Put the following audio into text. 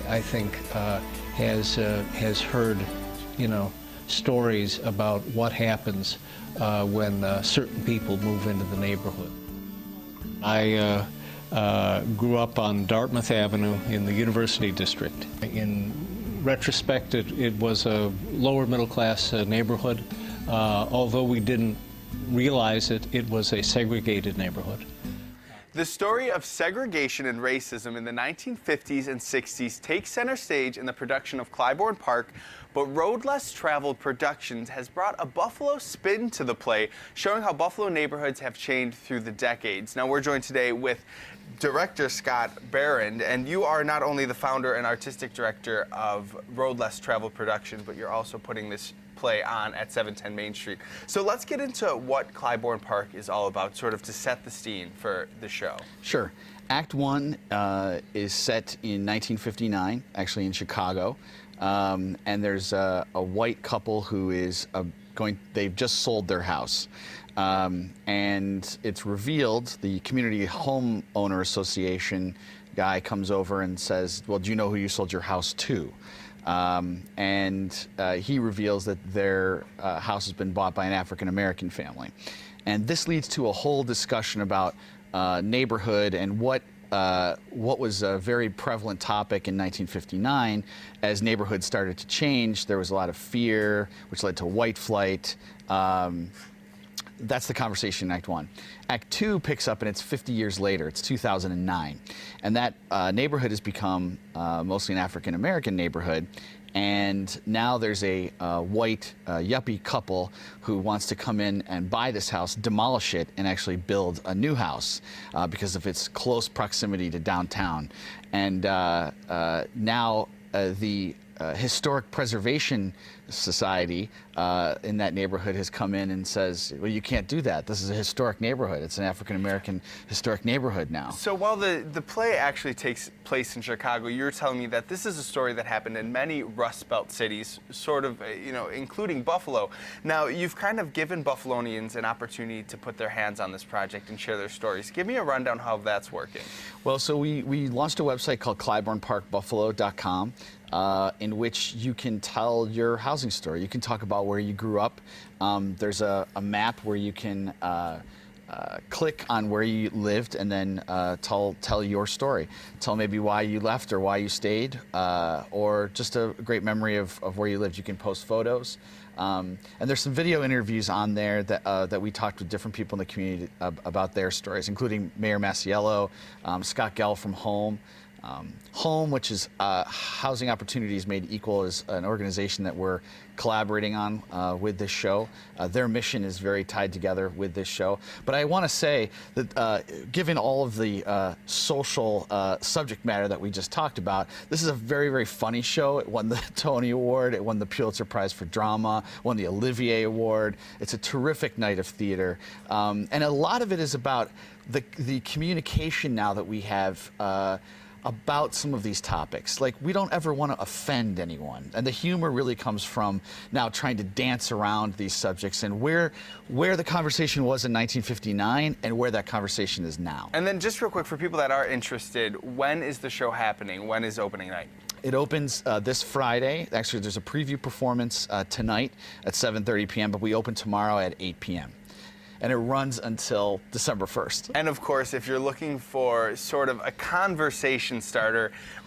I think, has heard, stories about what happens when certain people move into the neighborhood. I grew up on Dartmouth Avenue in the University District. In retrospect, it was a lower middle class neighborhood. Although we didn't realize it, it was a segregated neighborhood. The story of segregation and racism in the 1950s and 60s takes center stage in the production of Clybourne Park, but Road Less Traveled Productions has brought a Buffalo spin to the play, showing how Buffalo neighborhoods have changed through the decades. Now, we're joined today with director Scott Barron, and you are not only the founder and artistic director of Road Less Traveled Productions, but you're also putting this play on at 710 Main Street. So let's get into what Clybourne Park is all about, sort of to set the scene for the show. Sure. Act 1 is set in 1959, actually in Chicago, and there's a white couple who is they've just sold their house. And it's revealed, the Community Homeowner Association guy comes over and says, well, do you know who you sold your house to? And he reveals that their house has been bought by an African-American family. And this leads to a whole discussion about neighborhood and what was a very prevalent topic in 1959. As neighborhoods started to change, there was a lot of fear, which led to white flight. That's the conversation in Act 1. Act 2 picks up, and it's 50 years later. It's 2009. And that neighborhood has become mostly an African-American neighborhood. And now there's a white yuppie couple who wants to come in and buy this house, demolish it, and actually build a new house because of its close proximity to downtown. And now the Historic Preservation Society in that neighborhood has come in and says, well, you can't do that. This is a historic neighborhood. It's an African-American historic neighborhood now. So while the play actually takes place in Chicago, you're telling me that this is a story that happened in many Rust Belt cities, sort of, including Buffalo. Now, you've kind of given Buffalonians an opportunity to put their hands on this project and share their stories. Give me a rundown how that's working. Well, so we launched a website called ClybourneParkBuffalo.com. In which you can tell your housing story. You can talk about where you grew up. There's a map where you can click on where you lived and then tell your story. Tell maybe why you left or why you stayed, or just a great memory of where you lived. You can post photos. And there's some video interviews on there that we talked with different people in the community about their stories, including Mayor Masiello, Scott Gell from Home. Home, which is Housing Opportunities Made Equal, is an organization that we're collaborating on with this show. Their mission is very tied together with this show. But I want to say that given all of the social subject matter that we just talked about, this is a very, very funny show. It won the Tony Award. It won the Pulitzer Prize for Drama, won the Olivier Award. It's a terrific night of theater. And a lot of it is about the communication now that we have about some of these topics. Like, we don't ever want to offend anyone. And the humor really comes from now trying to dance around these subjects and where the conversation was in 1959 and where that conversation is now. And then just real quick, for people that are interested, when is the show happening? When is opening night? It opens this Friday. Actually, there's a preview performance tonight at 7:30 p.m., but we open tomorrow at 8 p.m. And it runs until December 1st. And of course, if you're looking for sort of a conversation starter,